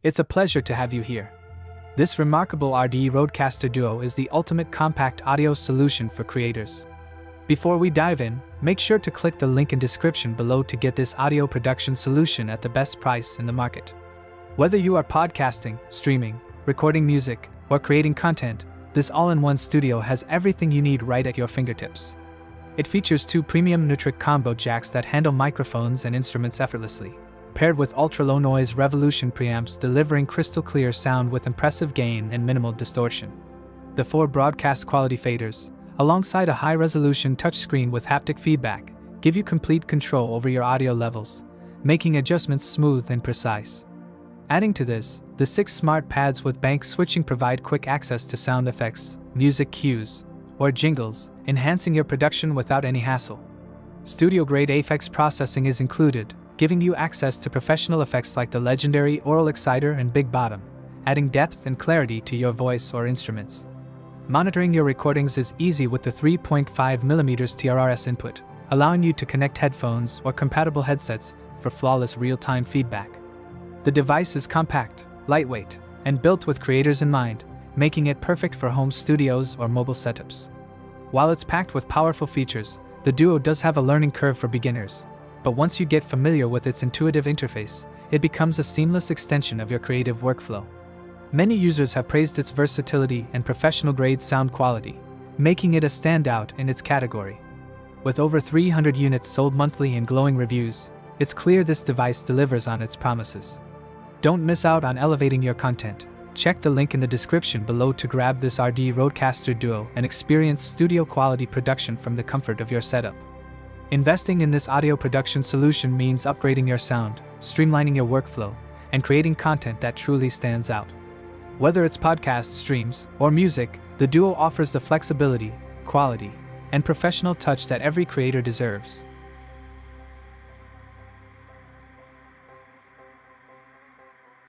It's a pleasure to have you here. This remarkable RØDE RØDECaster Duo is the ultimate compact audio solution for creators. Before we dive in, make sure to click the link in description below to get this audio production solution at the best price in the market. Whether you are podcasting, streaming, recording music, or creating content, this all-in-one studio has everything you need right at your fingertips. It features two premium Neutrik combo jacks that handle microphones and instruments effortlessly, paired with ultra-low noise Revolution Preamps delivering crystal clear sound with impressive gain and minimal distortion. The 4 broadcast quality faders, alongside a high-resolution touchscreen with haptic feedback, give you complete control over your audio levels, making adjustments smooth and precise. Adding to this, the 6 smart pads with bank switching provide quick access to sound effects, music cues, or jingles, enhancing your production without any hassle. Studio-grade APHEX processing is included, giving you access to professional effects like the legendary Aural exciter and Big Bottom, adding depth and clarity to your voice or instruments. Monitoring your recordings is easy with the 3.5mm TRRS input, allowing you to connect headphones or compatible headsets for flawless real-time feedback. The device is compact, lightweight, and built with creators in mind, making it perfect for home studios or mobile setups. While it's packed with powerful features, the Duo does have a learning curve for beginners, but once you get familiar with its intuitive interface, it becomes a seamless extension of your creative workflow. Many users have praised its versatility and professional-grade sound quality, making it a standout in its category. With over 300 units sold monthly and glowing reviews, it's clear this device delivers on its promises. Don't miss out on elevating your content. Check the link in the description below to grab this RØDE RØDECaster Duo and experience studio-quality production from the comfort of your setup. Investing in this audio production solution means upgrading your sound, streamlining your workflow, and creating content that truly stands out. Whether it's podcasts, streams, or music, the Duo offers the flexibility, quality, and professional touch that every creator deserves.